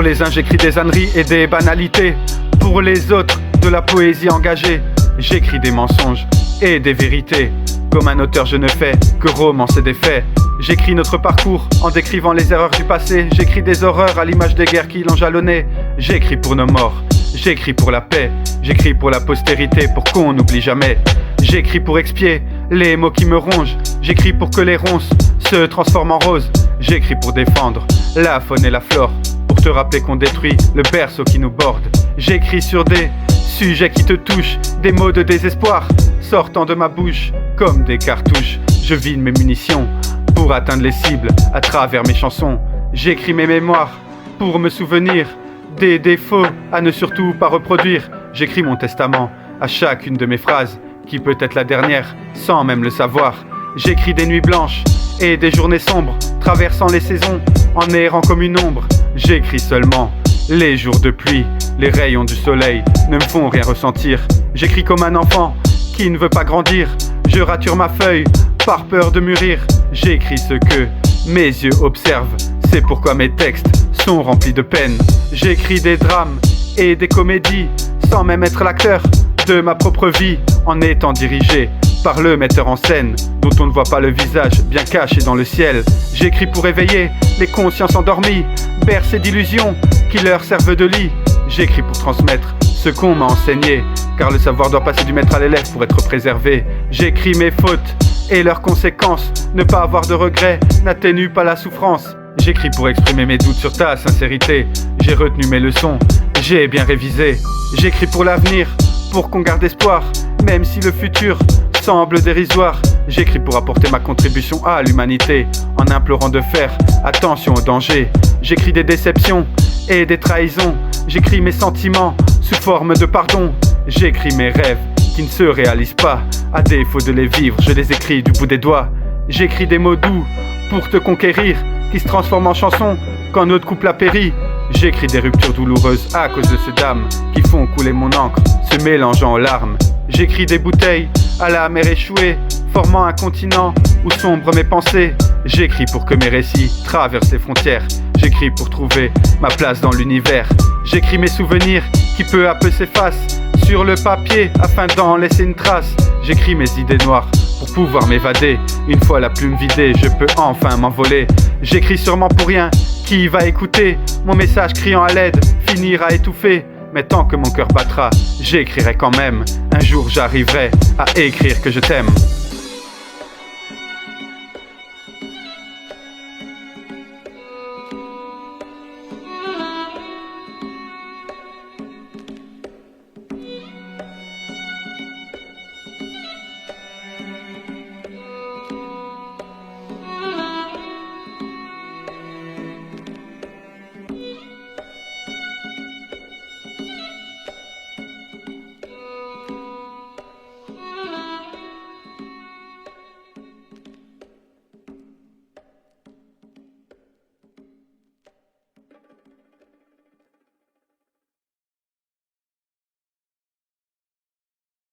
Pour les uns j'écris des âneries et des banalités. Pour les autres de la poésie engagée. J'écris des mensonges et des vérités. Comme un auteur je ne fais que romancer des faits. J'écris notre parcours en décrivant les erreurs du passé. J'écris des horreurs à l'image des guerres qui l'ont jalonné. J'écris pour nos morts, j'écris pour la paix. J'écris pour la postérité, pour qu'on n'oublie jamais. J'écris pour expier les mots qui me rongent. J'écris pour que les ronces se transforment en roses. J'écris pour défendre la faune et la flore. Pour te rappeler qu'on détruit le berceau qui nous borde. J'écris sur des sujets qui te touchent. Des mots de désespoir sortant de ma bouche comme des cartouches. Je vide mes munitions pour atteindre les cibles à travers mes chansons. J'écris mes mémoires pour me souvenir des défauts à ne surtout pas reproduire. J'écris mon testament à chacune de mes phrases, qui peut être la dernière sans même le savoir. J'écris des nuits blanches et des journées sombres, traversant les saisons en errant comme une ombre. J'écris seulement les jours de pluie, les rayons du soleil ne me font rien ressentir. J'écris comme un enfant qui ne veut pas grandir. Je rature ma feuille par peur de mûrir. J'écris ce que mes yeux observent, c'est pourquoi mes textes sont remplis de peine. J'écris des drames et des comédies sans même être l'acteur de ma propre vie, en étant dirigé par le metteur en scène dont on ne voit pas le visage bien caché dans le ciel. J'écris pour éveiller les consciences endormies, bercées d'illusions qui leur servent de lit. J'écris pour transmettre ce qu'on m'a enseigné, car le savoir doit passer du maître à l'élève pour être préservé. J'écris mes fautes et leurs conséquences, ne pas avoir de regrets n'atténue pas la souffrance. J'écris pour exprimer mes doutes sur ta sincérité. J'ai retenu mes leçons, j'ai bien révisé. J'écris pour l'avenir, pour qu'on garde espoir, même si le futur semble dérisoire. J'écris pour apporter ma contribution à l'humanité, en implorant de faire attention aux dangers. J'écris des déceptions et des trahisons. J'écris mes sentiments sous forme de pardon. J'écris mes rêves qui ne se réalisent pas. À défaut de les vivre, je les écris du bout des doigts. J'écris des mots doux pour te conquérir, qui se transforment en chansons quand notre couple a péri. J'écris des ruptures douloureuses à cause de ces dames qui font couler mon encre, se mélangeant aux larmes. J'écris des bouteilles à la mer échouée, formant un continent où sombrent mes pensées. J'écris pour que mes récits traversent les frontières. J'écris pour trouver ma place dans l'univers. J'écris mes souvenirs qui peu à peu s'effacent sur le papier afin d'en laisser une trace. J'écris mes idées noires pour pouvoir m'évader. Une fois la plume vidée, je peux enfin m'envoler. J'écris sûrement pour rien. Qui va écouter mon message criant à l'aide, finir à étouffer? Mais tant que mon cœur battra, j'écrirai quand même. Un jour j'arriverai à écrire que je t'aime.